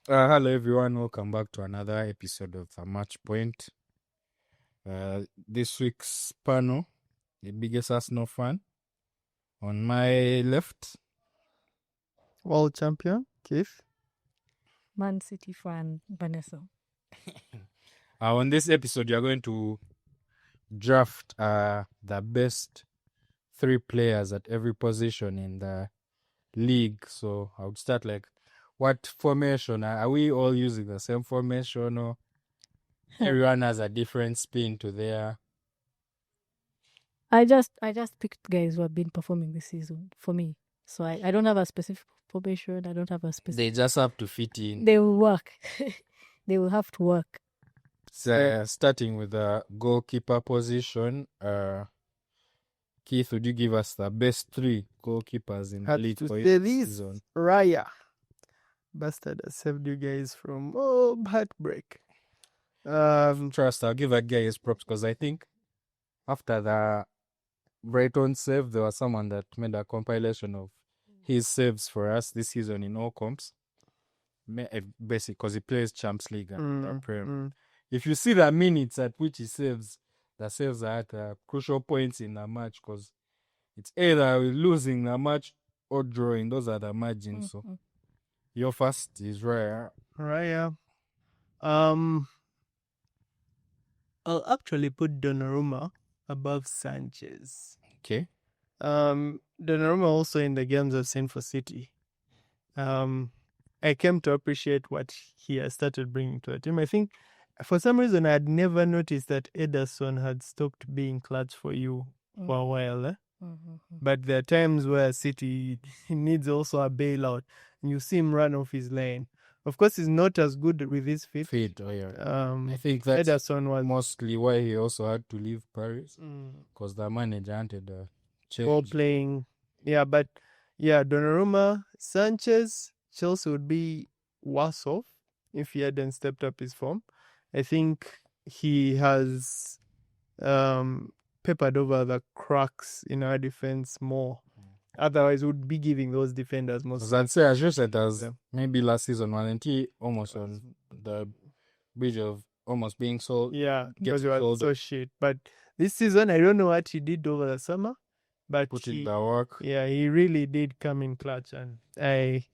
Hello everyone, welcome back to another episode of The Match Point. This week's panel, the biggest Arsenal fan. On my left, World champion, Keith. Man City fan, Vanessa. on this episode, you're going to draft the best 3 players at every position in the league. So I would start what formation? Are we all using the same formation, or everyone has a different spin to their... I just picked guys who have been performing this season for me. So I don't have a specific formation. I don't have a specific. They just have to fit in. They will work. They will have to work. So, starting with the goalkeeper position, Keith, would you give us the best 3 goalkeepers in the Had league to for say this this, season? Raya. Bastard has saved you guys from heartbreak. Trust, I'll give a guy his props because I think after the Brighton save, there was someone that made a compilation of his saves for us this season in all comps. Basically, because he plays Champions League and the Prem. If you see the minutes at which he saves, the saves are at crucial points in the match because it's either losing the match or drawing. Those are the margins. So your first is Raya. Raya. I'll actually put Donnarumma above Sanchez. Okay. Donnarumma also in the games I've seen for City. I came to appreciate what he has started bringing to the team. I think for some reason I had never noticed that Ederson had stopped being clutch for you for a while. But there are times where City needs also a bailout, and you see him run off his lane. Of course, he's not as good with his feet. I think that's Ederson was mostly why he also had to leave Paris because the manager wanted a change. ball playing. Yeah, but yeah, Donnarumma, Sanchez, Chelsea would be worse off if he hadn't stepped up his form. I think he has peppered over the cracks in our defense more. Otherwise, would be giving those defenders more. As I'd say, as you said, as maybe last season, wasn't he almost on the bridge of almost being sold? Yeah, because he was sold. so shit. But this season, I don't know what he did over the summer, but Put in the work. Yeah, he really did come in clutch, and I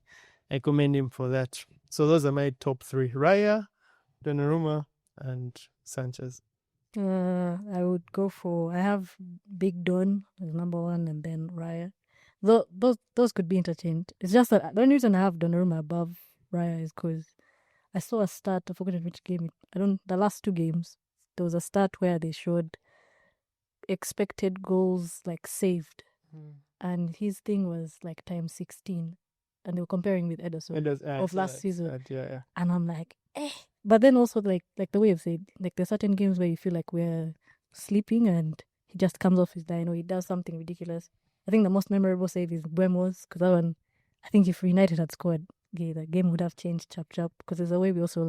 commend him for that. So those are my top 3: Raya, Donnarumma, and Sanchez. I would go for. I have Big Don as number 1, and then Raya. Those could be interchanged. It's just that the only reason I have Donnarumma above Raya is because I saw a stat. I forgot which game. The last 2 games. There was a stat where they showed expected goals saved, and his thing was times 16, and they were comparing with Ederson of last season. Yeah. And I'm like, but then also like the way you've said, there's certain games where you feel like we're sleeping and he just comes off his line or he does something ridiculous. I think the most memorable save is Buemo's, because that one, I think if United had scored, the game would have changed chap because there's a way we also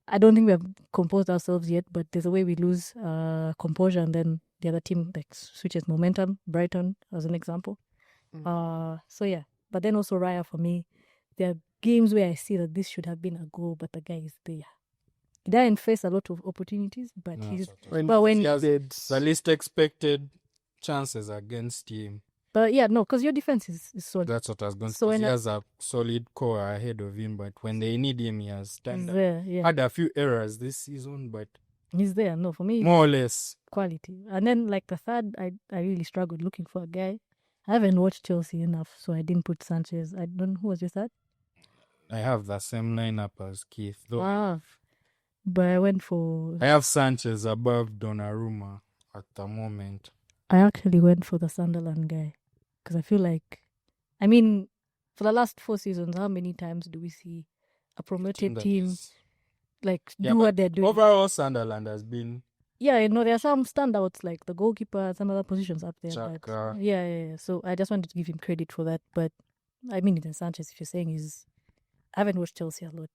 I don't think we have composed ourselves yet, but there's a way we lose composure and then the other team switches momentum. Brighton as an example. So yeah, but then also Raya for me, there are games where I see that this should have been a goal, but the guy is there. He didn't face a lot of opportunities, but when he has the least expected chances against him. But yeah, no, because your defense is solid. That's what I was going to say. He has a solid core ahead of him, but when they need him, he has had a few errors this season, but he's there. No, for me, more or less quality. And then the third, I really struggled looking for a guy. I haven't watched Chelsea enough, so I didn't put Sanchez. I don't know who was your third. I have the same lineup as Keith, though. But I went for... I have Sanchez above Donnarumma at the moment. I actually went for the Sunderland guy. Because I feel for the last 4 seasons, how many times do we see a promoted team do what they're doing? Overall, Sunderland has been... Yeah, there are some standouts like the goalkeeper, some other positions up there. But yeah. So I just wanted to give him credit for that. But Ethan Sanchez, if you're saying I haven't watched Chelsea a lot.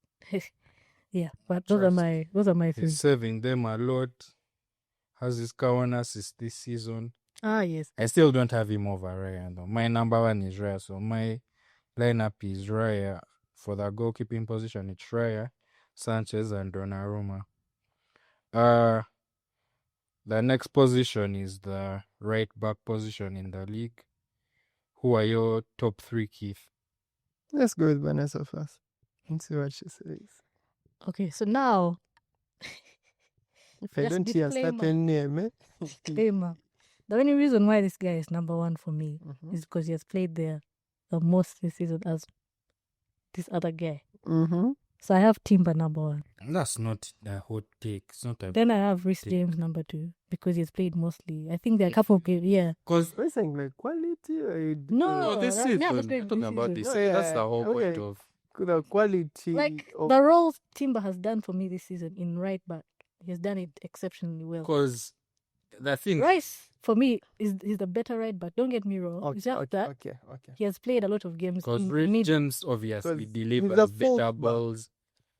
Yeah, but those are my 3. He's saving them a lot. Has his one assist this season. Yes. I still don't have him over Raya though. My number 1 is Raya, so my lineup is Raya, for the goalkeeping position, it's Raya, Sanchez, and Donnarumma. The next position is the right back position in the league. Who are your top three, Keith? Let's go with Vanessa first and see what she says. Okay, so now If I Just don't hear a disclaimer. certain name, disclaimer. The only reason why this guy is number one for me Mhm. is because he has played there the most this season as this other guy. Mm-hmm. So I have Timber number one. That's not a hot take. It's not a Then I have Rhys Take. James number two because he's played mostly. I think there are a couple of games. Yeah. because We're saying like quality. No, this that- season. yeah, I'm I'm just going talking this about season. this. Oh, season. That's yeah, the whole point okay. of. The quality Like of the roles Timber has done for me this season in right back, he has done it exceptionally well. Because the thing. Rice for me is the better right back. Don't get me wrong. okay, It's just that okay. he has played a lot of games Because in Rhys mid. James obviously 'Cause he's delivers a better fullback. balls,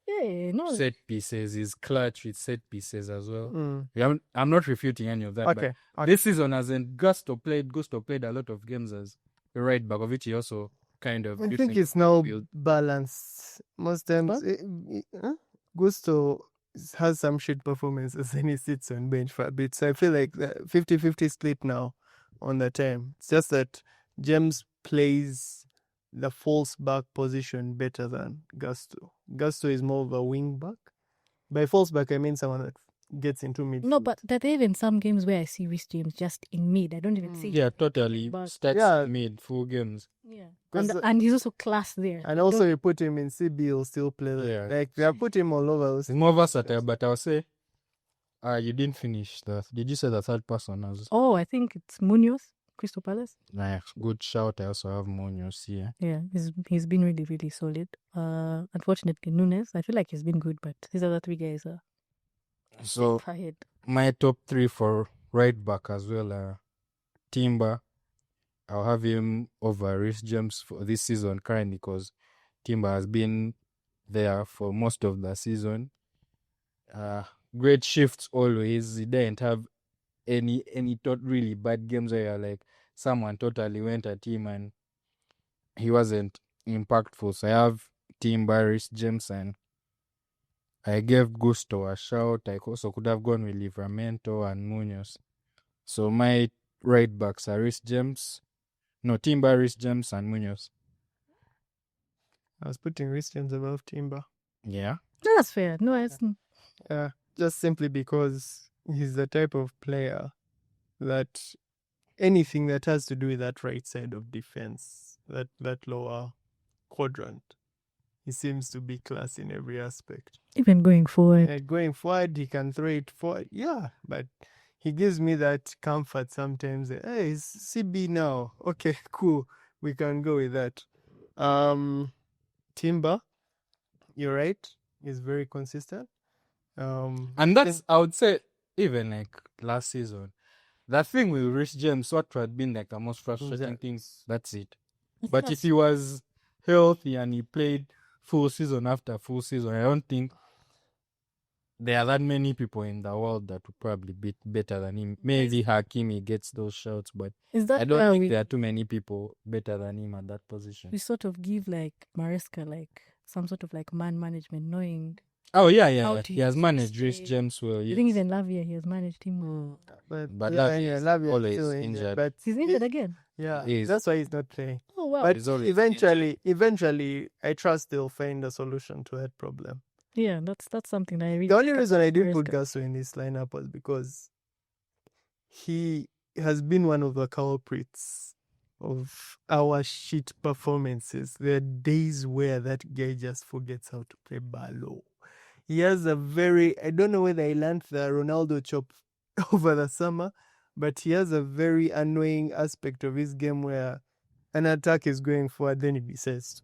Yeah, no. set pieces. He's clutch with set pieces as well. Mm. I'm not refuting any of that. Okay. But this season, as in Gusto played a lot of games as a right back, of which he also kind of. I you think it's now midfield. balanced. Most times, Huh? Gusto has some shit performances and he sits on bench for a bit. So I feel like the 50-50 split now on the time. It's just that James plays the false back position better than Gusto. Gusto is more of a wing back. By false back, I mean someone that gets into midfield. No, but there are even some games where I see Rhys James just in mid. I don't even see. Yeah, totally. But- Stats Yeah. mid full games. Yeah. 'Cause And he's also class there. And also, you put him in CB, he'll still play there. Yeah. Like, they have put him all over. He's more versatile, but I'll say, you didn't finish the. Did you say the third person as? Oh, I think it's Munoz, Crystal Palace. Nice, good shout. I also have Munoz here. Yeah, he's been really, really solid. Unfortunately, Nunes, I feel like he's been good, but these other three guys are So fired. my top three for right back as well are Timber. I'll have him over Rhys James for this season currently because Timber has been there for most of the season. Great shifts always. He didn't have any really bad games where you're like someone totally went at him and he wasn't impactful. So I have Timber, Rhys James, and I gave Gusto a shout. I also could have gone with Livramento and Munoz. So my right backs are Rhys James. No, Timber, Rhys James, and Munoz. I was putting Rhys James above Timber. Yeah. No, that's fair. No, it's Just simply because he's the type of player that anything that has to do with that right side of defense, that lower quadrant, he seems to be class in every aspect. even going forward. Going forward, he can throw it forward. Yeah, but he gives me that comfort sometimes. Hey, it's CB now. Okay, cool. We can go with that. Timber, you're right. He's very consistent. And that's, I would say, even like last season, that thing with Rhys James, what had been like the most frustrating thing, that's it. But if he was healthy and he played full season after full season, I don't think there are that many people in the world that would probably be better than him. Maybe Hakimi gets those shouts, but Is that I don't where think there are too many people better than him at that position. we sort of give like Maresca like some sort of like man management, knowing Oh, yeah. How to He has use managed his Rhys trade. James well. I Yes. think even Lavia he has managed him well. But Lavia is Lavia always still injured. But He's injured again. yeah, He is. that's why he's not playing. Oh wow. But He's always eventually, I trust they'll find a solution to that problem. Yeah, that's something that I really. The only reason I didn't put Maresca. Gasso in this lineup was because he has been one of the culprits of our shit performances. There are days where that guy just forgets how to play ballo. He has a very, I don't know whether he learned the Ronaldo chop over the summer, but he has a very annoying aspect of his game where an attack is going forward, then he decides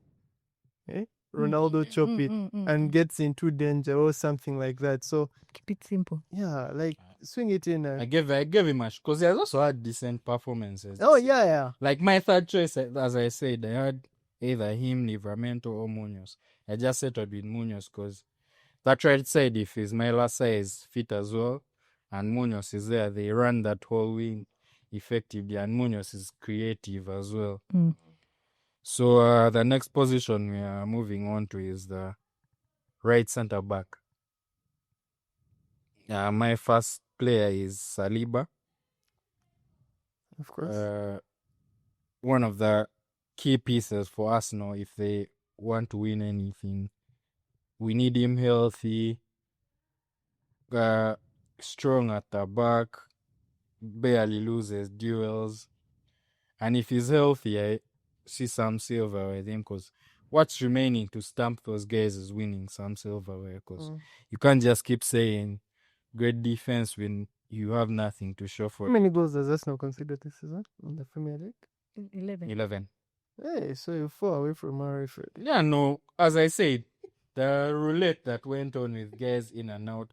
to Ronaldo chop it and gets into danger or something like that. So keep it simple. yeah, like swing it in. I gave him a because he has also had decent performances. Oh yeah. Like my third choice, as I said, I had either him, Livramento, or Munoz. I just settled with Munoz because that right side, if Ismaila Sarr is fit as well, and Munoz is there, they run that whole wing effectively, and Munoz is creative as well. Mm. So the next position we are moving on to is the right center back. My first player is Saliba. Of course. One of the key pieces for Arsenal if they want to win anything. We need him healthy, strong at the back, barely loses duels. And if he's healthy, I see some silverware with him because what's remaining to stamp those guys is winning some silverware because you can't just keep saying great defense when you have nothing to show for How many goals does Arsenal conceded this season in the Premier League? 11. Hey, so you're 4 away from Mariford. Yeah, no, as I said, the roulette that went on with guys in and out.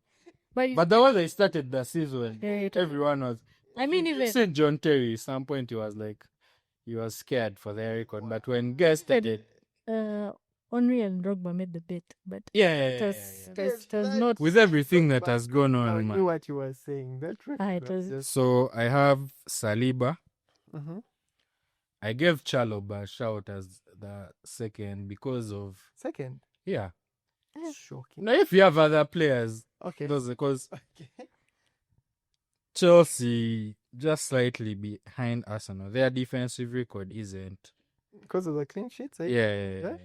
But the way they started the season, everyone was. I mean, even Said John Terry, at some point he was scared for their record. But when guys started, Henry and Drogba made the bet, but yeah. it was not. With everything that has gone I on, knew man. what you were saying. That It was just. So I have Saliba. Mhm. I gave Chalobah a shout as the second because of Second. yeah. Shocking. Now if you have other players, Okay. those because Okay. Chelsea just slightly behind Arsenal. Their defensive record isn't. Because of the clean sheets, eh? Yeah.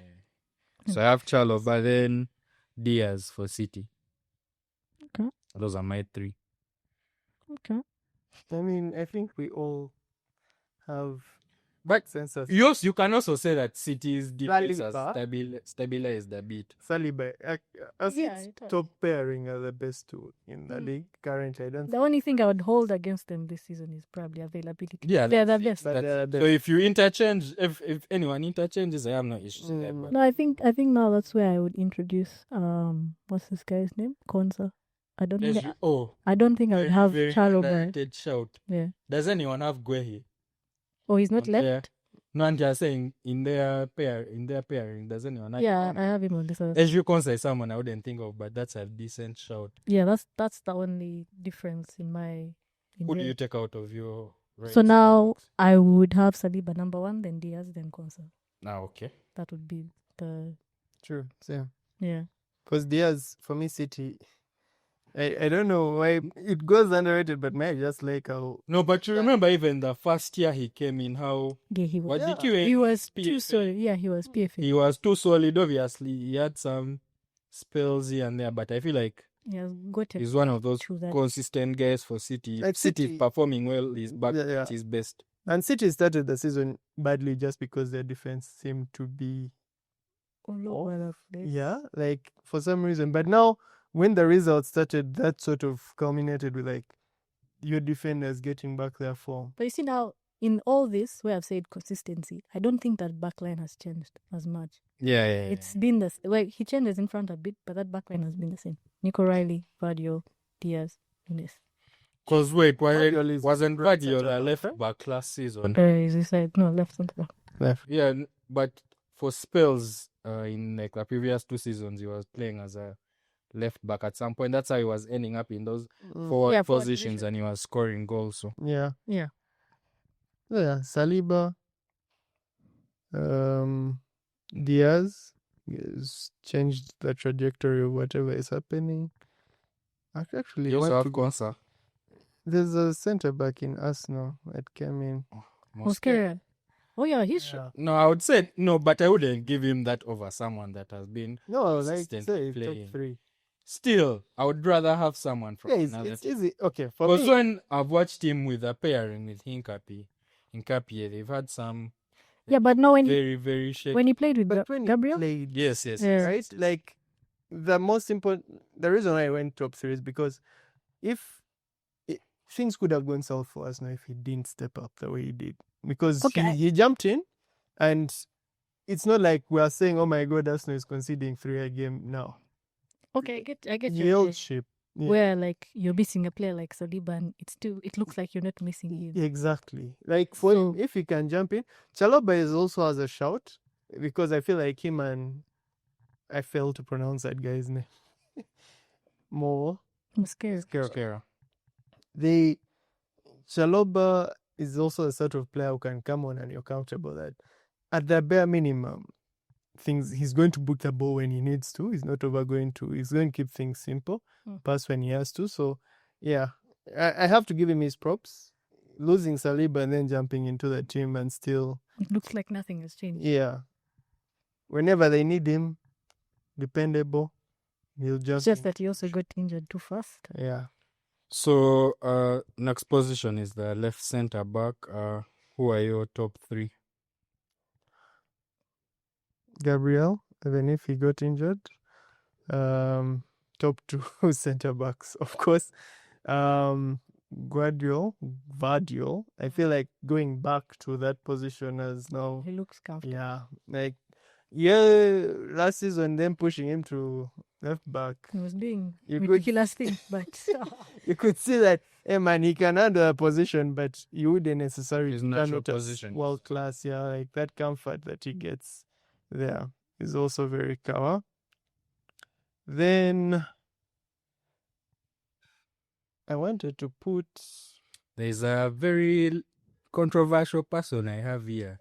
So I have Chalobah, then Diaz for City. Okay. Those are my three. Okay. I mean, I think we all have But census. you can also say that City's defense has Saliba. stabilized a bit. Saliba, as Yeah, its it has. top pairing are the best two in the league currently. I don't The only thing I would hold against them this season is probably availability. Yeah, They're the that's best. But That's- they're the so if you interchange, if anyone interchanges, I have no issues with that. Mm. But No, I think now that's where I would introduce what's this guy's name? Konsa. I don't think I would have very Chalobah. underrated shout. Yeah. Does anyone have Guehi? Oh, he's not on left. there? No, I'm just saying in their pairing, does anyone have Yeah, I have him on this. Ezri Konsa is someone I wouldn't think of, but that's a decent shout. Yeah, that's the only difference in my. Who do you take out of your right So now center backs? I would have Saliba number 1, then Diaz, then Konsa. Okay. That would be the true. Same. yeah. Because Diaz, for me, City, I don't know why it goes underrated, but maybe just like how. No, but you remember even the first year he came in, how Yeah, he was. what did Yeah. you He was PFA? too solid. Yeah, he was PFA. He was too solid, obviously. He had some spells here and there, but I feel like He has got it. he's one of those Through that. consistent guys for City. Like City City- performing well, he's back Yeah. at his best. And City started the season badly just because their defense seemed to be All over the place. yeah, like for some reason. But now, when the results started, that sort of culminated with like your defenders getting back their form. But you see now, in all this, where I've said consistency, I don't think that backline has changed as much. Yeah. It's been the well, he changes in front a bit, but that backline has been the same. Nico Riley, Vardio, Diaz, Nunes. Because wait, Vardiol is wasn't right Vardiol center a left back, back last season? Is he said no left center back. Left. Yeah, but for spells in like the previous 2 seasons, he was playing as a left back at some point. That's how he was ending up in those forward Yeah, forward positions, position. and he was scoring goals. So Yeah. Yeah. Yeah, Saliba, Diaz has changed the trajectory of whatever is happening. Actually, you also want have to- Konsa. there's a centre back in Arsenal that came in. Mosquera. Oh yeah, he's No, I would say no, but I wouldn't give him that over someone that has been No, like consistently say playing. top 3. Still, I would rather have someone from Yeah, another it's team. easy. Okay, for Because me, when I've watched him with a pairing with Hinkapie, they've had some yeah, but no when very, very shaky. he played with but when he Gabriel. played, Yes. Yeah. right? Like the most important, the reason why I went top 3 is because if things could have gone south for us now if he didn't step up the way he did, because Okay. he jumped in, and it's not like we are saying, "Oh my God, Arsenal is conceding 3 a game now." Okay, I get He your held point. ship. Yeah. Where like you're missing a player like Saliba, and it looks like you're not missing him. Exactly. Like for him, if he can jump in, Chalobah is also has a shout, because I feel like him and I failed to pronounce that guy's name. More Mosquera. Mascara. Chalobah is also a sort of player who can come on and you're comfortable that at the bare minimum, he's going to book the ball when he needs to. He's not he's going to keep things simple, pass when he has to. So, yeah, I have to give him his props. Losing Saliba and then jumping into the team and still... It looks like nothing has changed. Yeah. Whenever they need him, dependable, he'll just... It's just that he also got injured too fast. Yeah. So next position is the left center back. Who are your top three? Gabriel, even if he got injured. Top two center backs, of course. Vardiol. I feel like going back to that position as now. He looks comfortable. Yeah, last season, them pushing him to left back. He was doing You could- ridiculous things, but You could see that, hey man, he can handle a position, but you wouldn't necessarily His turn natural it as position. world class. Yeah, like that comfort that he gets there is also very cover. Then I wanted to put... There's a very controversial person I have here.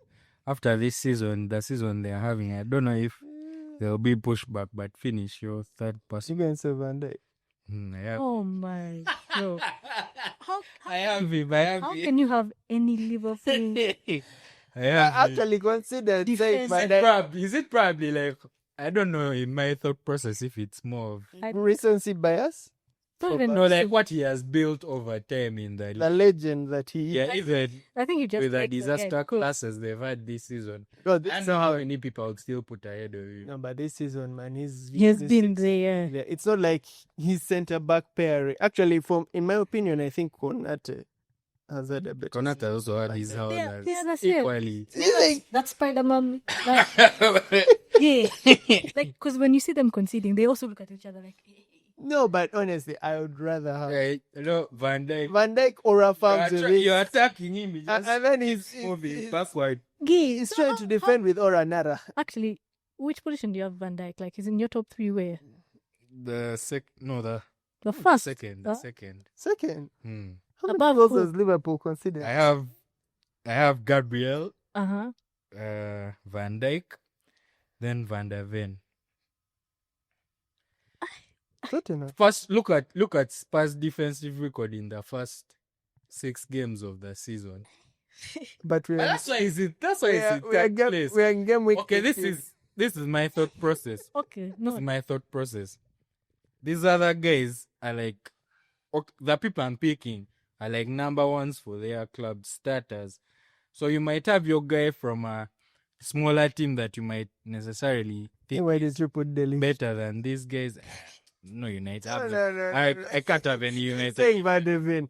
After this season, the season they're having, I don't know if there'll be pushback, but finish your third You person. can say Van Dijk. I have, oh my bro. I have him. How can you have any Liverpool? I I have him. actually considered saying Defense. Van Dijk. Is it probably like, I don't know in my thought process if it's more of Recency bias. Not even no, like what he has built over time in the The legend that he yeah, even I think you just with the like disaster cool. classes they've had this season. God, I don't know how many people would still put ahead of you. No, but this season, man, He has been there. Yeah, it's not like his centre back pair. Actually, in my opinion, I think Konate has had a better. Konata also had his Yeah, howlers that's it. equally. That's Spider-Man. Like, yeah. Like, because when you see them conceding, they also look at each other like, No, but honestly, I would rather have Right, Van Dijk. Van Dijk or Rafa. You're attacking him. He just And then he's moving backward. he's trying to defend with Oranara. actually, which position do you have Van Dijk? Like, he's in your top three where? The The first. second. Second. Hmm. How many Above goals who? does Liverpool consider? I have Gabriel, Uh-huh. Van Dijk, then Van der Ven. Tottenham. First, look at Spurs' defensive record in the first 6 games of the season. But But that's why it's in third place. we are in game week. Okay, 15. this is my thought process. Okay. This No. is my thought process. These other guys are like, the people I'm picking are like number ones for their club starters. So you might have your guy from a smaller team that you might necessarily think Why did you put Delhi? better than these guys. No, United. No. I can't have any United. Saying Van de Ven.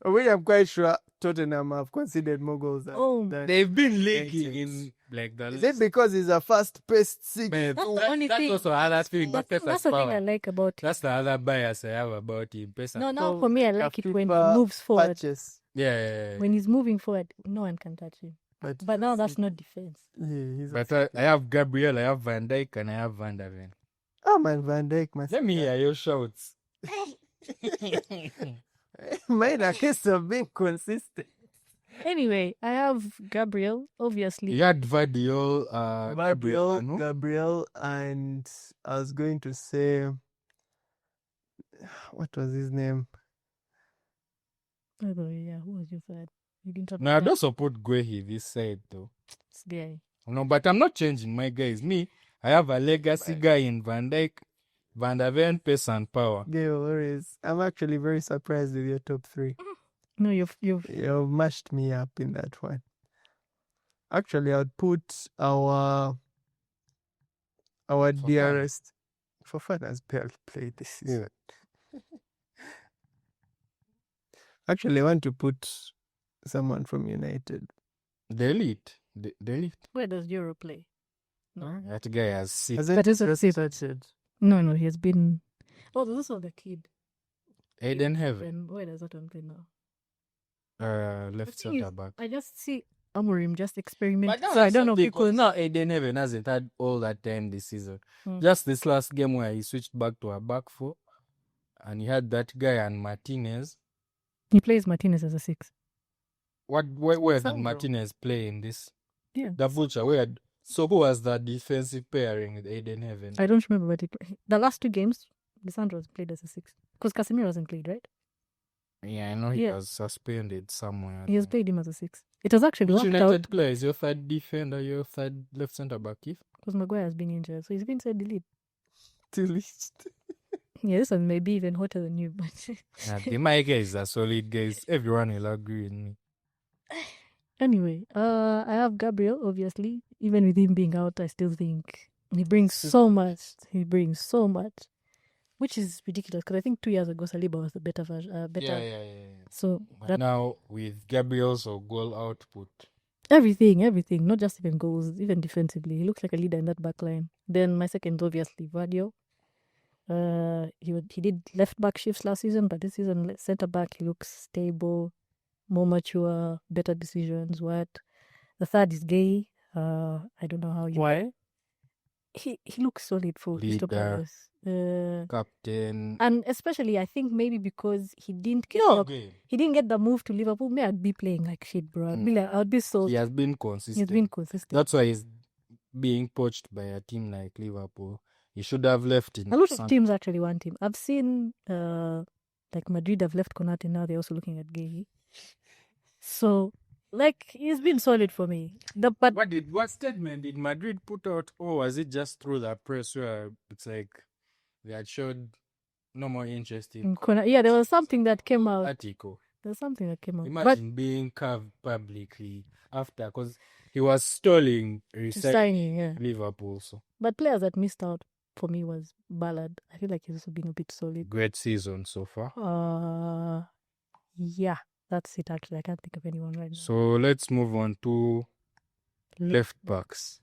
Which I'm quite sure Tottenham have conceded more goals than They've been leaking Saints. in like the. Is it because he's a fast-paced six? Man, That's the only that's thing. also other thing. But That's the thing I like about it. That's the other bias I have about him. No, So, for me, I like it when he FIFA moves forward. patches. Yeah. When he's moving forward, no one can touch him. But now that's not defense. He's But I have Gabriel, I have Van Dijk, and I have Van der Ven. oh man, Van Dijk, man. Let me hear your shouts. Made a case of being consistent. Anyway, I have Gabriel, obviously. You had Vardiol, Gabriel, and I was going to say, what was his name? Oh, yeah, who was your third? You didn't have No, I that don't support Guehi this side though. guy. No, but I'm not changing my guys. Me, I have a legacy guy in Van Dijk, Van der Ven, pace and power. I'm actually very surprised with your top three. No, you've You've mashed me up in that one. Actually, I would put our dearest Fofana has barely played this season. Actually, I want to put someone from United. Delete. where does Euro play? No. That guy has 6. Hasn't But it's a just sip. started. No, he has been. Oh, there's also the kid. Aiden Heaven, And where does that one play now? left The thing center is, back. I just see Amorim just experiment. But So I don't know if because people. now Aiden Heaven hasn't had all that time this season. Hmm. Just this last game where he switched back to a back 4, and he had that guy and Martinez. He plays Martinez as a 6. Where did Sandro. Martinez play in this? Yeah. The Vulture. So who was the defensive pairing with Aiden Heaven? I don't remember what the last 2 games, Lisandro was played as a 6. Because Casemiro hasn't played, right? Yeah, I know he Yeah. was suspended somewhere. He has played him as a 6. It has actually Which worked United out player is your third defender, your third left centre back, Keith? because Maguire has been injured. So he's been said delete. Delete. Yeah, this one may be even hotter than you, but Yeah, the my guys are solid guys. Everyone will agree with me. anyway, I have Gabriel, obviously. Even with him being out, I still think he brings so much. He brings so much, which is ridiculous because I think 2 years ago Saliba was the better version. Yeah. So But that now with Gabriel's goal output, everything, not just even goals, even defensively, he looks like a leader in that back line. Then my second, obviously, Vadio. He did left back shifts last season, but this season centre back he looks stable, more mature, better decisions. What the third is Gay. I don't know how you. Why? He looks solid for Crystal Leader. Palace. captain. And especially I think maybe because he didn't get No the, game. he didn't get the move to Liverpool. May I'd be playing like shit, bro. I'd be so. He has been He's consistent. been consistent. That's why he's being poached by a team like Liverpool. He should have left in A lot of teams actually want him. I've seen like Madrid have left Konate, now they're also looking at Gay. So like he's been solid for me. But What statement did Madrid put out? Or was it just through the press where it's like they had showed no more interest in yeah, there was something that came out. article? There's something that came out. Imagine being carved publicly after, because he was stalling Signing, yeah. Liverpool. So But players that missed out for me was Ballard. I feel like he's also been a bit solid. great season so far. Yeah, that's it actually. I can't think of anyone right now. So let's move on to left backs.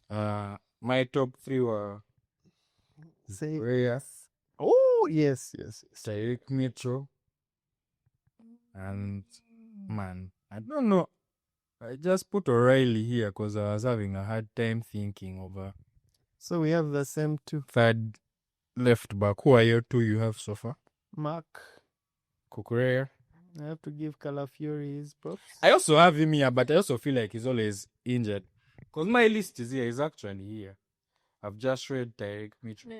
My top 3 were Say Raya, Oh yes. Tyrick Mitchell, and man, I don't know. I just put O'Reilly here because I was having a hard time thinking of So we have the same two. third left back. Who are your 2 you have so far? Mark. Cucurella. I have to give Calafiori his props. I also have him here, but I also feel like he's always injured. Because my list is here. He's actually here. I've just read Tyrick Mitchell.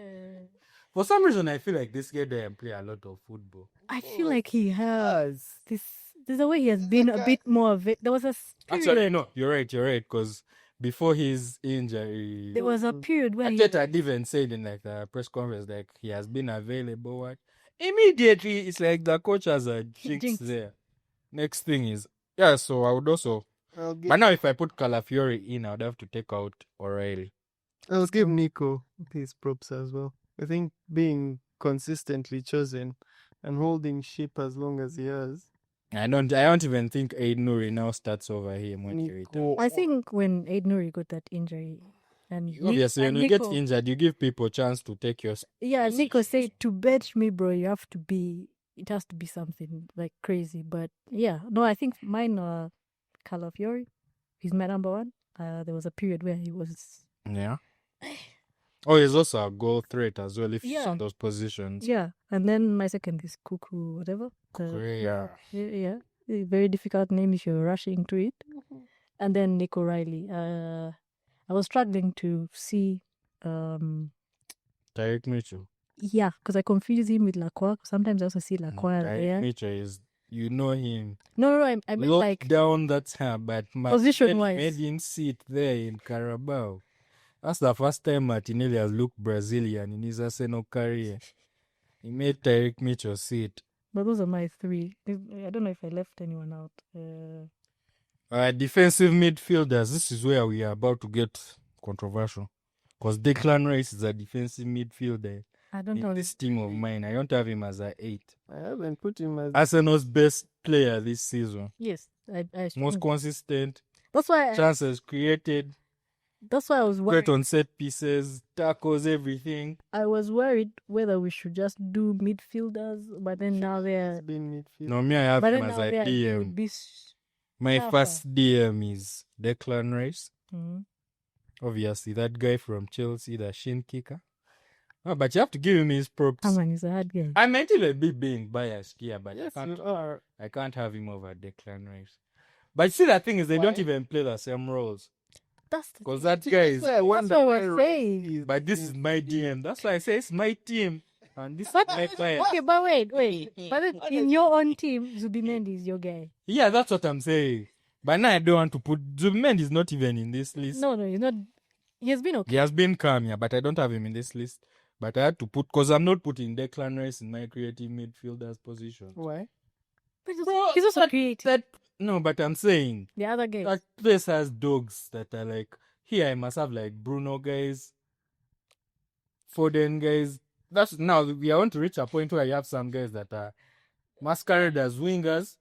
For some reason, I feel like this guy doesn't play a lot of football. I feel like he has this. There's a way he has been a bit more. There was a period, Actually, no, you're right. Because before his injury, there was a period where he, Arteta had even said in like the press conference like he has been available. What? Immediately, it's like the coach has a jinx Jinx. there. Next thing is so I would also. I'll But now if I put Calafiori in, I would have to take out O'Reilly. I'll give Nico his props as well. I think being consistently chosen and holding ship as long as he has. I don't even think Aid Nuri now starts over him when he returns. Nico. I think when Aid Nuri got that injury, and Obviously, when you Nico, get injured, you give people a chance to take your. yeah, Nico said to bench me, bro, you have to be. It has to be something like crazy. But yeah, no, I think mine are Calafiori. He's my number 1. There was a period where he was. Yeah. Oh, he's also a goal threat as well. If Yeah. those positions. Yeah, and then my second is Cuckoo, whatever. Yeah. Yeah, a very difficult name if you're rushing to it. And then Nick O'Reilly. I was struggling to see. Tyrick Mitchell. Yeah, because I confuse him with Lacroix. Sometimes I also see Lacroix Tyrick there. Mitchell is, him. No, I meant Locked like down that time, but position-wise. made him sit there in Carabao. That's the first time Martinelli has looked Brazilian in his Arsenal career. He made Tyrick Mitchell sit. But those are my 3. I don't know if I left anyone out. Defensive midfielders. This is where we are about to get controversial. Because Declan Rice is a defensive midfielder. I don't In know. this team of mine, I don't have him as an 8. I haven't put him as Arsenal's best player this season. Yes, I Most consistent. that's why Chances created. I was worried. Great on set pieces. Tackles, everything. I was worried whether we should just do midfielders, but then now they're. been midfield. No, me, I have But him then as now a they're. DM. Would be My tougher. first DM is Declan Rice. Mhm. Obviously, that guy from Chelsea, the shin kicker. Oh, but you have to give him his props. Come on, it's a hard game. I might a bit being biased here, but Yes, I you are. can't have him over Declan Rice. But see, the thing is, they don't Why? even play the same roles. That's the Because that guy is. That's what we're saying. But this is my DM. That's why I say it's my team. And this is But my player. okay, but wait. But then in your own team, Zubimendi is your guy. Yeah, that's what I'm saying. But now I don't want to put. Zubimendi is not even in this list. No, he's not. He has been okay. He has been calm, yeah, but I don't have him in this list. But I had to put, because I'm not putting Declan Rice in my creative midfielders position. Why? But he's also creative. No, but I'm saying The other guy. that place has dogs that are like, here I must have like Bruno guys, Foden guys. That's now we want to reach a point where you have some guys that are masquerade as wingers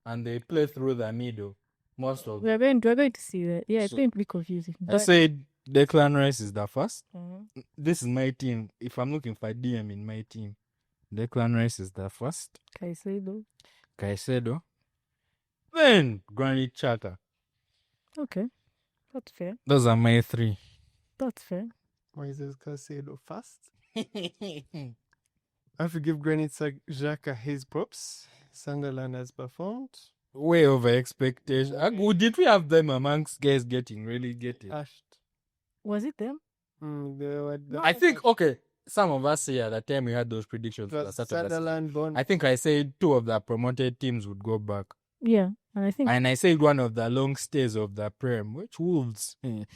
and they play through the middle. Most of them. We're going to see that. Yeah, it's So- going to be confusing. I said Declan Rice is the first. Mhm. This is my team. If I'm looking for DM in my team, Declan Rice is the first. Caicedo. Then Granit Xhaka. Okay, that's fair. Those are my three. That's fair. Moises Caicedo first. I have to give Granit Xhaka his props. Sunderland has performed. Way over expectation. Did we have them amongst guys getting relegated? Ashed. Was it them? They were I think, okay, some of us here at the time we had those predictions for the start of the season. Sunderland born. I think I said two of the promoted teams would go back. Yeah, and I think. And I said one of the long stays of the Prem, which Wolves. And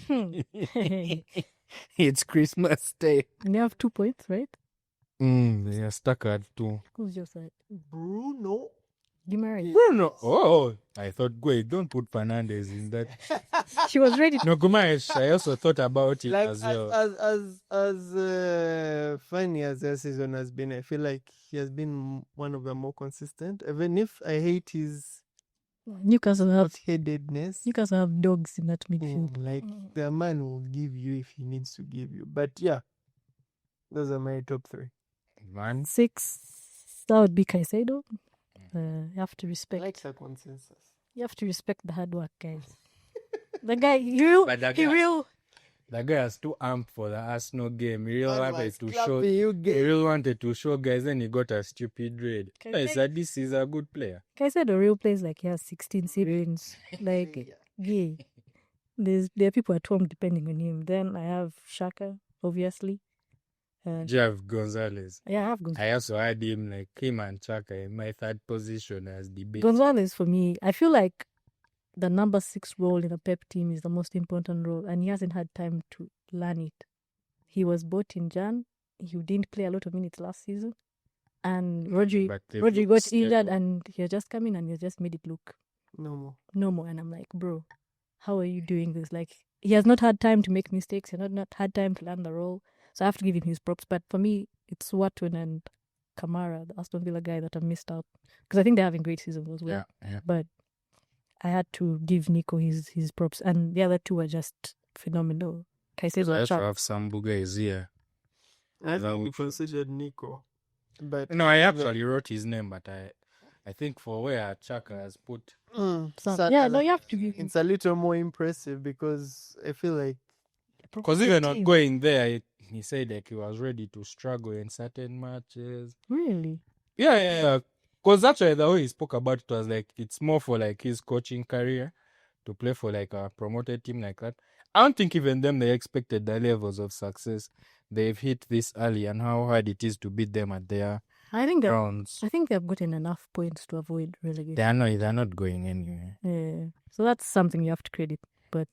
It's Christmas Day. they have 2 points, right? They are stuck at 2. Who's your side? Bruno. Guimaraes. Bruno. Oh, I thought, wait, don't put Fernandez in that. She was ready. No, Guimaraes, I also thought about it Like as well. as funny as their season has been, I feel like he has been one of the more consistent. Even if I hate his Newcastle have hot-headedness, dogs in that midfield. like the man will give you if he needs to give you. But yeah, those are my top 3. Man. 6, that would be Caicedo. You have to I respect. like the consensus. You have to respect the hard work, guys. The guy, you, But the he guy- will. The guy has too amped for the Arsenal game. He really Man wanted was to clapping show. you He get really wanted to show guys, and he got a stupid red. Okay. I said this is a good player. Caicedo real plays like he has 16 siblings. Like, yeah. There are people at home depending on him. Then I have Shaka, obviously. Jeff Gonzalez. Yeah, I have Gonzalez. I also had him like him and Chaka in my third position as debate. Gonzalez, for me, I feel like the number 6 role in a Pep team is the most important role, and he hasn't had time to learn it. He was bought in Jan. He didn't play a lot of minutes last season. And Rodri But they've got looked injured, stable. and he has just come in and he has just made it look no more. normal. And I'm like, bro, how are you doing this? Like, he has not had time to make mistakes. He has not had time to learn the role. So I have to give him his props. But for me, it's Watson and Kamara, the Aston Villa guy, that I missed out. Because I think they're having great seasons as well. Yeah. But I had to give Nico his props. And the other two are just phenomenal. Caicedo I and also Chaka. have some guys here. I That think we would- considered Nico. But No, I actually wrote his name, but I think for where Chaka has put. Yeah, no, you have to give him. it's a little more impressive because I feel like Because even not team. going there, he said like he was ready to struggle in certain matches. Really? Yeah. Because actually the way he spoke about it was like it's more for like his coaching career to play for like a promoted team like that. I don't think even them they expected the levels of success they've hit this early and how hard it is to beat them at their I think grounds. they've gotten enough points to avoid relegation. They're not going anywhere. Yeah. So that's something you have to credit. But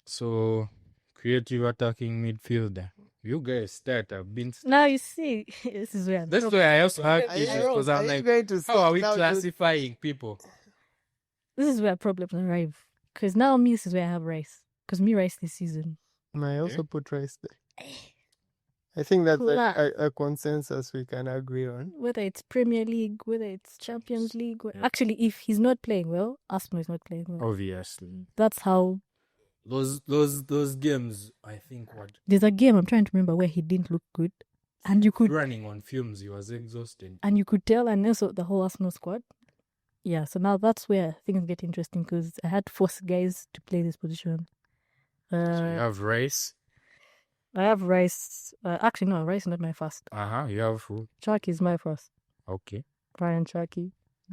So creative attacking midfielder. You guys start have been now you see, this is where that's why I also have Are you- issues because are I'm you like, going to how are we start now to- classifying people? this is where problems arrive. Because now me, this is where I have Rice. Because me Rice this season. I also put Rice there. I think that's Class. a consensus we can agree on. Whether it's Premier League, whether it's Champions League. Yeah. Actually, if he's not playing well, Arsenal is not playing well. Obviously. That's how. Those games, I think what There's a game I'm trying to remember where he didn't look good. And you could running on fumes, he was exhausted. tell, and also the whole Arsenal squad. Yeah, so now that's where things get interesting because I had 4 guys to play this position. So you have Rice. I have Rice. Actually, no, Rice is not my first. You have who? Chucky is my first. Okay. Ryan Chucky.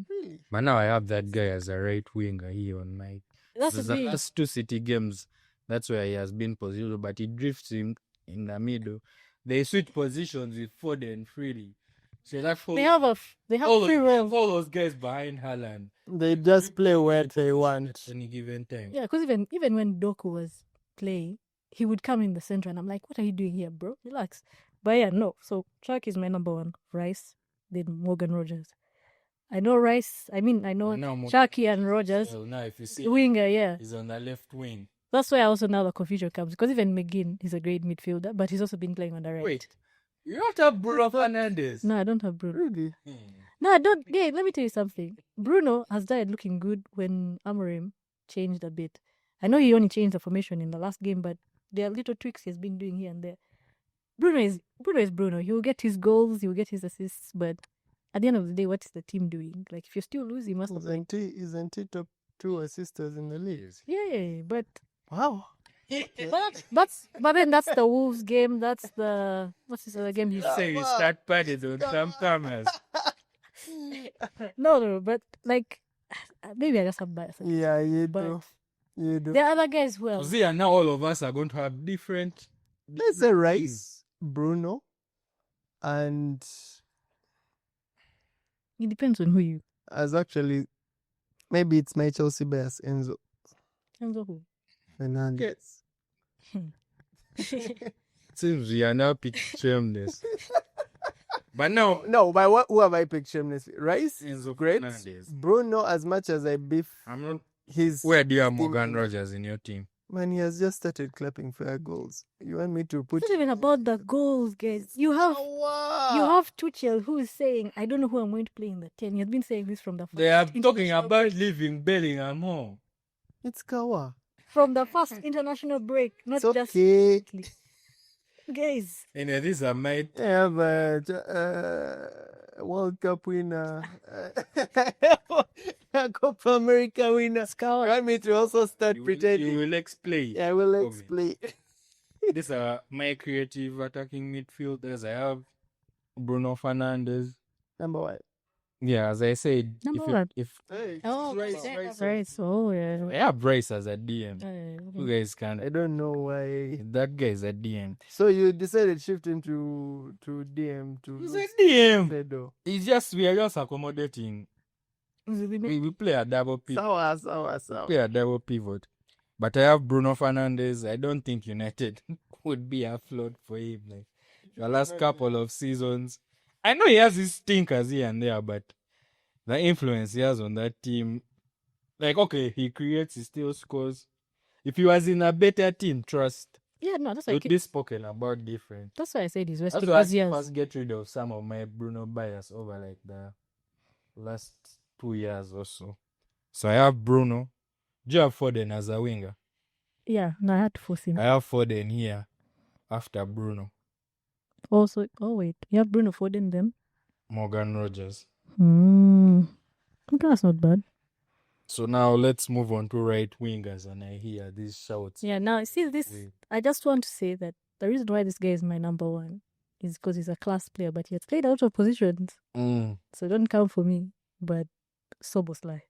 Really? But now I have that guy as a right winger here on my. That's the The thing. last 2 City games, that's where he has been positioned, but he drifts in the middle. They switch positions with Foden freely. So that They have free reign. all those guys behind Haaland They just play where they at want. any given time. Yeah, because even when Doku was playing, he would come in the center, and I'm like, "What are you doing here, bro? Relax." But yeah, no. So Chuck is my number one. Rice, then Morgan Rogers. I know Rice. I know Now Chucky and Rogers. Well, now if you see Winger, yeah. he's on the left wing. That's why also now the confusion comes, because even McGinn is a great midfielder, but he's also been playing on the right. Wait, you don't have Bruno Fernandes? No, I don't have Bruno. Really? No, I don't. Yeah, let me tell you something. Bruno has started looking good when Amorim changed a bit. I know he only changed the formation in the last game, but there are little tweaks he's been doing here and there. Bruno is Bruno. He will get his goals, he will get his assists, but at the end of the day, what is the team doing? Like, if you're still losing, you must have. Isn't he top 2 assisters in the league? Yeah, but Wow. but then that's the Wolves game. That's the what's this other game? You Say you start parties on some cameras. no, but like maybe I just have bias. Yeah, you But do. You do. there are other guys who else. See, and now all of us are going to have different. Let's say Rice, Bruno, and It depends on who you. as actually, maybe it's my Chelsea bias, Enzo Enzo who? Fernandez. Seems we are now picking shameless. But now, No, but who have I picked shamelessly? Rice, Enzo great. Fernandez. Bruno, as much as I beef I'm not. his... Where do you have Morgan Rogers in your team? Man, he has just started clapping for our goals. You want me to put... It's not even about the goals, guys. You have Tuchel who is saying, I don't know who I'm going to play in the 10. He has been saying this from the first. They are talking about leaving Bellingham home. It's Kawa. From the first international break, not It's just okay. guys. And these are my. They have a World Cup winner, a Copa America winner. Scout. You want me to also start You pretending? will explain. Yeah, I will Okay. explain. These are my creative attacking midfielders. I have Bruno Fernandes. Number 1. Yeah, as I said, Number one. if Hey. Oh, Rice, that's right. So, yeah. I have Bryce as a DM. You Okay. guys can. I don't know why. That guy is a DM. So you decided shifting to DM to He's a DM. Pedro. We are just accommodating. We play a double pivot. Sawa. Play a double pivot. But I have Bruno Fernandes. I don't think United would be a float for him. Like the last couple of seasons, I know he has his stinkers here and there, but the influence he has on that team, like okay, he creates, he still scores. If he was in a better team, trust, Yeah, no, that's it why would be spoken about different. that's why I said he's resting That's why I because he has. must get rid of some of my Bruno bias over like the last 2 years or so. So I have Bruno. Do you have Foden as a winger? Yeah, no, I had to force him. I have Foden here after Bruno. Also, oh wait, you have Bruno Foden then? Morgan Rogers. Okay, that's not bad. So now let's move on to right wingers, and I hear these shouts. Yeah, now see this. Wait. I just want to say that the reason why this guy is my number one is because he's a class player, but he has played out of positions, so don't count for me. But Soboslai,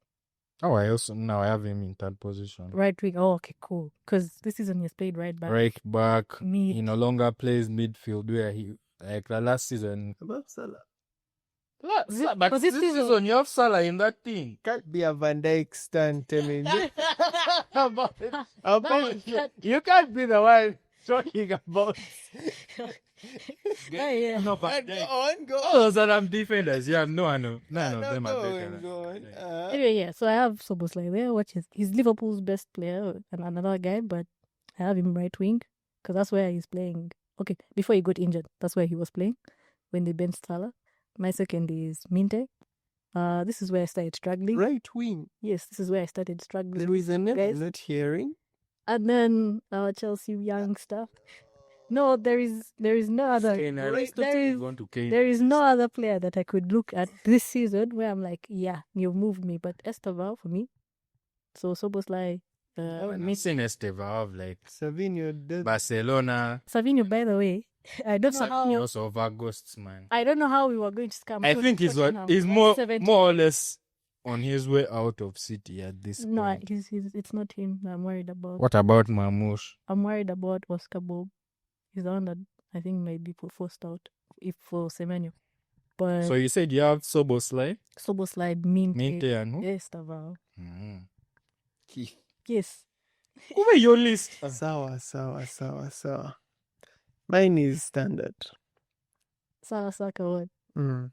Oh, I have him in third position. right wing. Oh, okay, cool. Because this season he has played right back. Right back. Mid. He no longer plays midfield where he like the last season. Above Salah. But this this season- season you have Salah in that team. Can't be a Van Dijk stand, Timmy. You can't be the one talking about. Yeah. No, but Go all those other defenders, you have none of them are better. Go on. Anyway, yeah. So I have Soboslai there, which is he's Liverpool's best player and another guy, but I have him right wing because that's where he's playing. Okay, before he got injured, that's where he was playing when they benched Salah. My second is Minte. This is where I started struggling. Right wing. Yes, this is where I started struggling. There is a name guys. I'm not hearing. And then Chelsea young stuff. No, there is no other. There is no other player that I could look at this season where I'm like, yeah, you've moved me. But Esteval for me. So Soboslai, Missing Esteva of like Savinho. Barcelona. Savinho, by the way, I don't know how. Also of August, man. I don't know how we were going to scam. I think he's Tottenham. he's Like more 70. or less on his way out of City at this No, point. it's not him that I'm worried about. What about Mamouche? I'm worried about Oscar Bob. He's the one that I think might be forced out if for Semenyo. But So you said you have Soboslai, Soboslai, Minte. Minte, and who? Yes, Davao. Keith. Yes. Who were your list? Sawa. Mine is standard. Salah Saka what?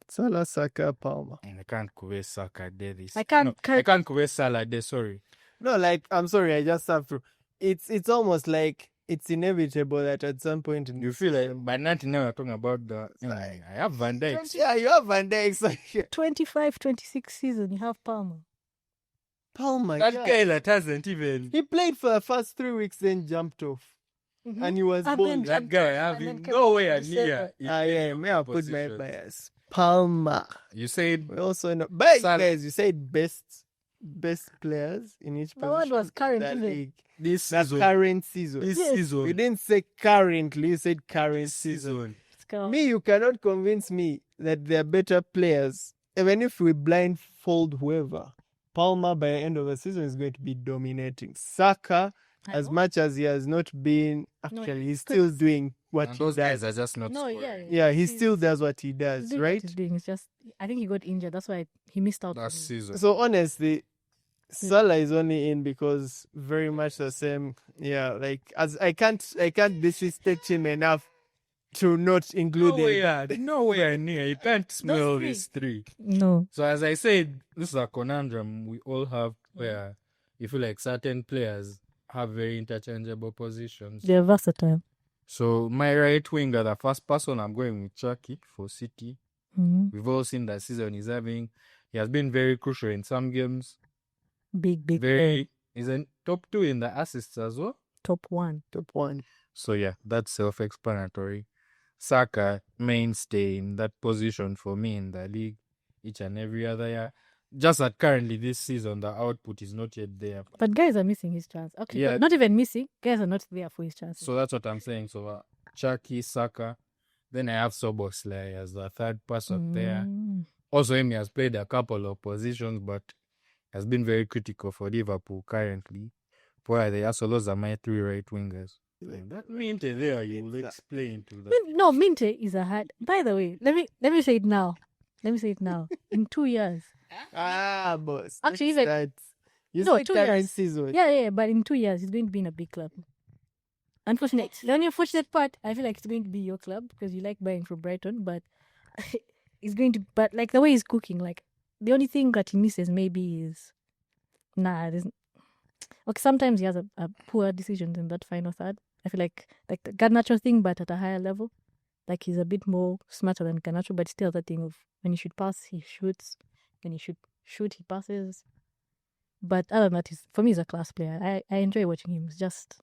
Salah, Saka, Palmer. And I can't cover Saka there. I can't- I can't cover Salah there. Sorry. No, like, I'm sorry, I just have to. It's almost like it's inevitable that at some point in You feel like by 99 we're talking about the. I have Van Dijk. yeah, you have Van Dijk. So 25-26 season, you have Palmer. Palmer, That yeah. guy that hasn't even. He played for the first 3 weeks, then jumped off, and he was And bold. then- That guy And having then came nowhere up with the near. Yeah, may I put my positions. bias? Palmer. You said We also know, but Salah. guys, you said best players in each The position. one was current, that isn't it? league. this That's season. current season. This Yes. You season. didn't say currently, you said current This season. season. It's called- Me, you cannot convince me that they're better players. Even if we blindfold whoever, Palmer by the end of the season is going to be dominating. Saka, I as hope. much as he has not been, actually, he's good. still doing what And he those guys does. are just not No, scoring. Yeah, he He's- still does what he he's does, doing what right? he's doing. It's just, I think he got injured. That's why he missed out. Last on it. season. So honestly, Salah is only in because very much the same. Yeah, like as I can't disrespect him enough to not include him. Nowhere near. You can't smell three. these three. No. So as I said, this is a conundrum we all have where you feel like certain players have very interchangeable positions. They're versatile. So my right winger, the first person I'm going with Chucky for City. Mhm. We've all seen that season he's having. He has been very crucial in some games. Big He's in top 2 in the assists as well. top one. Top one. So yeah, that's self-explanatory. Saka, mainstay in that position for me in the league each and every other year. Just that currently this season, the output is not yet there. But guys are missing his chance. Okay, Yeah. but not even missing. Guys are not there for his chances. So that's what I'm saying. So Chucky, Saka, then I have Soboslai as the third person there. Mm. Also, him, he has played a couple of positions, but has been very critical for Liverpool currently. Where they also those are my 3 right wingers. That Minte there, you will explain to that. No, Minte is a hard. By the way, let me say it now. In 2 years. Boss. Actually, that's even- that. You No, said 2 current years. season. Yeah, but in 2 years, he's going to be in a big club. Unfortunate. The only unfortunate part, I feel like it's going to be your club because you like buying from Brighton, but it's going to. But like the way he's cooking, like the only thing that he misses maybe is, there's. Okay, sometimes he has a poor decisions in that final third. I feel like the Garnacho thing, but at a higher level. Like he's a bit more smarter than Garnacho, but still that thing of when he should pass, he shoots. When he should shoot, he passes. But other than that, for me, he's a class player. I enjoy watching him. It's just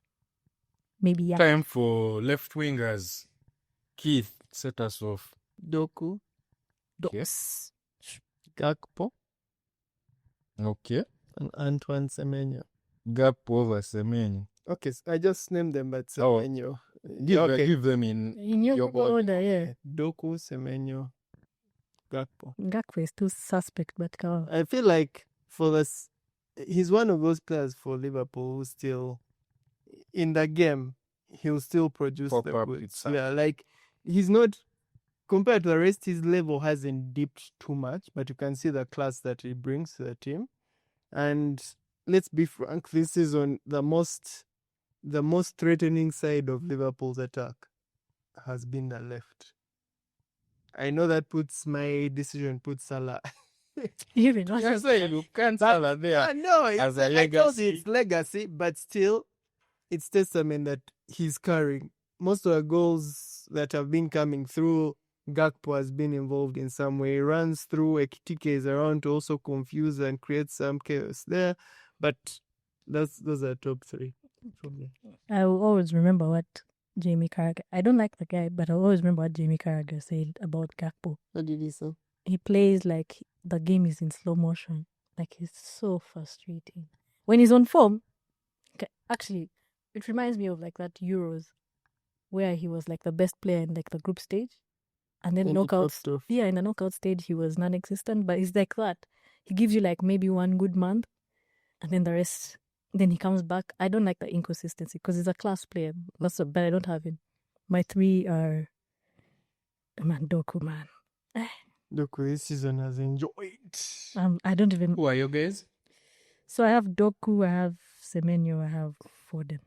maybe young. Time for left wingers. Keith, set us off. Doku, Yes. Gakpo, Okay. and Antoine Semenyo. Gap over Semenyo. Okay, so I just named them, but Oh. Semenyo. Give them in In your your order, yeah. Doku, Semenyo, Gakpo. Gakpo is too suspect, but come on. I feel like for this, he's one of those players for Liverpool who still, in the game, he'll still produce Pop the up goods. itself. Yeah, like he's not compared to the rest. His level hasn't dipped too much, but you can see the class that he brings to the team. And let's be frank, this season the most threatening side of Liverpool's attack has been the left. I know that my decision puts Salah. You even You're saying you can't Salah there. No, as a I told you legacy. it's legacy, but still, it's testament that he's carrying. Most of the goals that have been coming through, Gakpo has been involved in some way. He runs through, Ekitike is around to also confuse and create some chaos there. But those are top 3 for me. I will always remember what Jamie Carragher. I don't like the guy, but I always remember what Jamie Carragher said about Gakpo. What did he say? He plays like the game is in slow motion. Like he's so frustrating. When he's on form, actually, it reminds me of like that Euros where he was like the best player in like the group stage. And then And he knockouts. dropped off. Yeah, in the knockout stage he was non-existent, but he's like that. he gives you like maybe one good month, and then the rest. Then he comes back. I don't like the inconsistency because he's a class player. But I don't have him. My 3 are Doku, man. Look, this season has enjoyed. I don't even. Who are you guys? So I have Doku, I have Semenyo, I have Foden.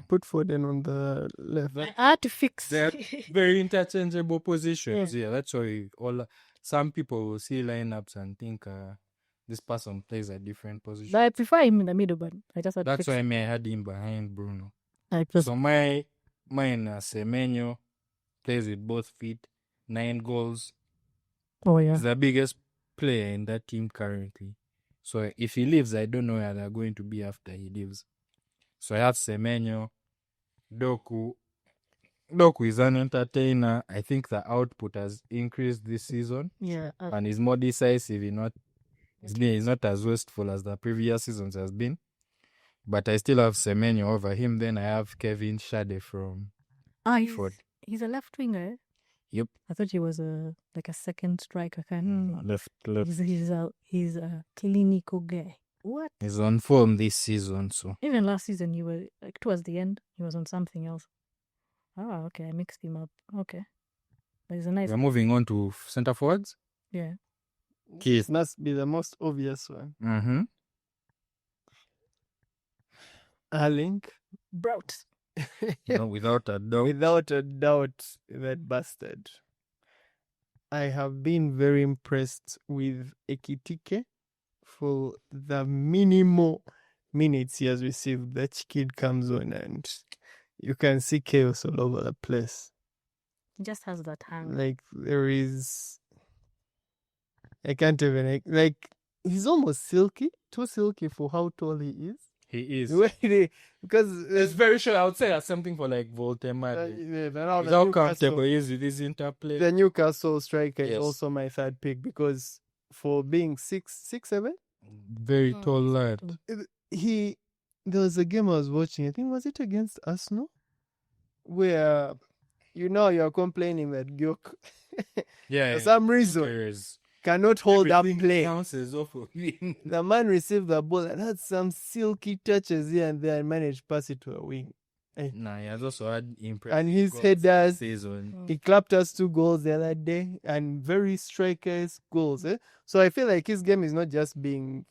Put Foden on the left. I had to fix. They're very interchangeable positions. Yeah, that's why some people will see lineups and think this person plays a different position. But I prefer him in the middle, but I just had to That's fix. why I had him behind Bruno. Just, So mine Semenyo plays with both feet, 9 goals. oh yeah. He's the biggest player in that team currently. So if he leaves, I don't know where they're going to be after he leaves. So I have Semenyo, Doku. Doku is an entertainer. I think the output has increased this season. Yeah. And he's more decisive. He's not as wasteful as the previous seasons has been. But I still have Semenyo over him. Then I have Kevin Shade from Ford. He's a left winger. Yep. I thought he was a second striker kind. Left. He's a clinical guy. What? He's on form this season, so. Even last season, you were like towards the end, he was on something else. Oh, okay. I mixed him up. Okay. But he's a nice. We're moving on to centre forwards. Yeah. Keith. This must be the most obvious one. Mm-hmm. Erling. Brout. No, without a doubt. Without a doubt, that bastard. I have been very impressed with Ekitike for the minimal minutes he has received. That kid comes on and you can see chaos all over the place. He just has that hang. Like, there is... I can't even... Like, he's almost silky. Too silky for how tall he is. He is. Because... It's very sure. I would say that's something for like Voldemort. How comfortable he is with his interplay. The Newcastle striker Yes. is also my third pick because for being 6'7", Very tall lad. there was a game I was watching, I think, was it against Arsenal? Where, you're complaining that Gyok, Yeah. for some reason, cannot hold up play. Bounces off of him. The man received the ball and had some silky touches here and there and managed to pass it to a wing. Nah, he has also had impressive And his goals headers, this season. he clapped us 2 goals the other day and very strikers goals. So I feel like his game is not just being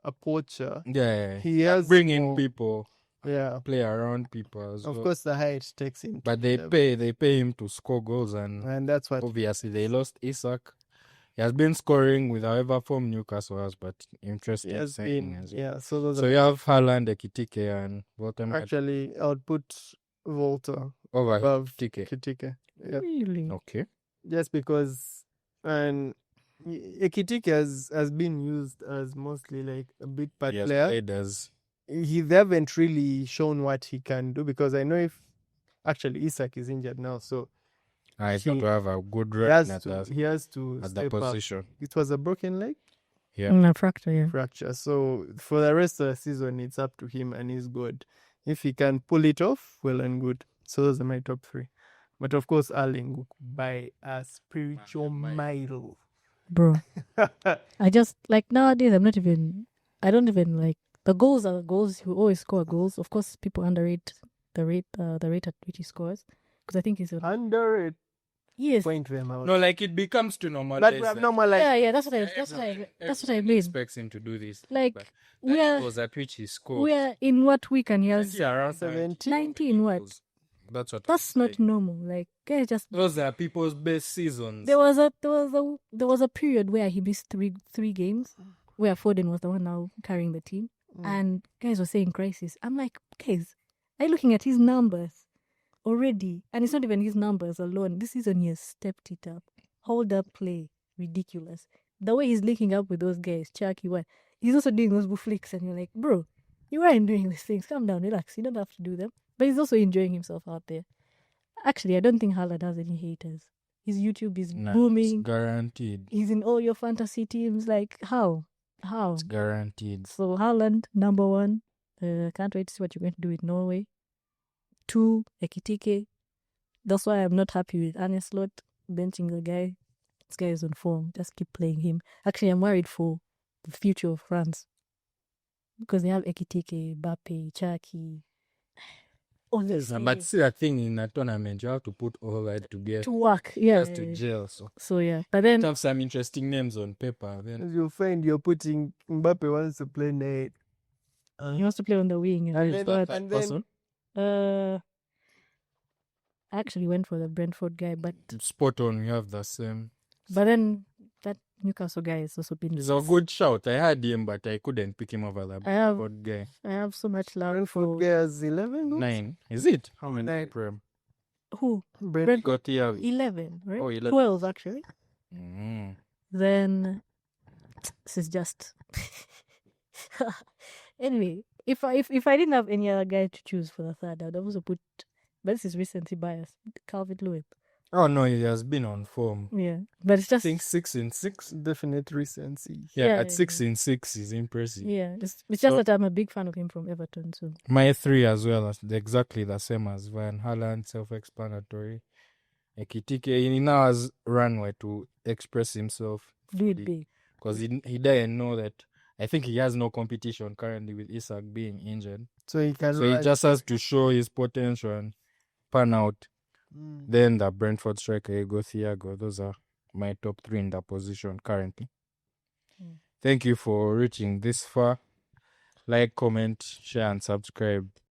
a poacher. Yeah. He has bringing more- people, Yeah. play around people as well. Of course, the height takes him. But to they the- pay him to score goals, and that's what. obviously they lost Isak. He has been scoring with however form Newcastle has, but interesting He has signing been. as well. Yeah. So those So you have Haaland, Ekitike, and Voldemort actually, I would put Volta over above Ekitike. Kitike. Yeah. Really? Okay. Just because, and Ekitike has been used as mostly like a bit part He has player. played as They haven't really shown what he can do because I know if actually Isak is injured now, so he's got to have a good he run has at to the step up. position. It was a broken leg Yeah. A fracture, yeah. fracture, so for the rest of the season, it's up to him, and he's good. If he can pull it off, well and good. So those are my top 3. But of course, Erling by a spiritual mile. Bro. I just, like, nowadays, I don't even, like, the goals are goals. He will always score goals. Of course, people underrate the rate at which he scores. Because I think he's Under it, yes. point them out. No, like it becomes to normalize. But we have normalized. Yeah, that's what I mean. Expects him to do this. Like, But we that are goals at which he scores. we are in what week and he has Yeah, around 17. 19 what? That's not normal. Like, guys, just those are people's best seasons. there was a period where he missed three games, where Foden was the one now carrying the team, and guys were saying crisis. I'm like, guys, are you looking at his numbers already? And it's not even his numbers alone. This season he has stepped it up. Hold up play, ridiculous. The way he's linking up with those guys, Chucky, what? He's also doing those flicks, and you're like, bro, you aren't doing these things. Calm down, relax. You don't have to do them. But he's also enjoying himself out there. Actually, I don't think Haaland has any haters. His YouTube is booming. It's guaranteed. He's in all your fantasy teams. Like, how? It's guaranteed. So, Haaland, number 1. Can't wait to see what you're going to do with Norway. 2, Ekitike. That's why I'm not happy with Arne Slot benching the guy. this guy is on form. Just keep playing him. Actually, I'm worried for the future of France because they have Ekitike, Bape, Chaki. But see, a thing in a tournament, you have to put all that together to work, yeah. just to gel. So yeah, but then have some interesting names on paper. Then As you'll find, you're putting Mbappe wants to play net. he wants to play on the wing. And then I actually went for the Brentford guy, but spot on, you have the same. But then that Newcastle guy has also been. It's a good shout. I had him, but I couldn't pick him over the Brentford guy. I have so much love Brentford guy has 11 goals? 9. Is it? How many? 9. Prem? Who? Brentford Got here. 11, right? Oh, 11. 12 actually. Then this is just anyway. If I didn't have any other guy to choose for the third, I'd also put. But this is recency bias. Calvin Lewin. Oh no, he has been on form. Yeah, but it's just. I think 6 in 6. definite recency. Yeah, at 6 in 6 is impressive. Yeah, it's just that I'm a big fan of him from Everton. So my 3 as well, exactly the same as Van Haaland, self-explanatory. Ekitike, he now has runway to express himself. Do it big. Because he didn't know that. I think he has no competition currently with Isak being injured. So he can. So he just has to show his potential and pan out. Then the Brentford striker, Ego Thiago. Those are my top 3 in that position currently. Thank you for reaching this far. Like, comment, share, and subscribe.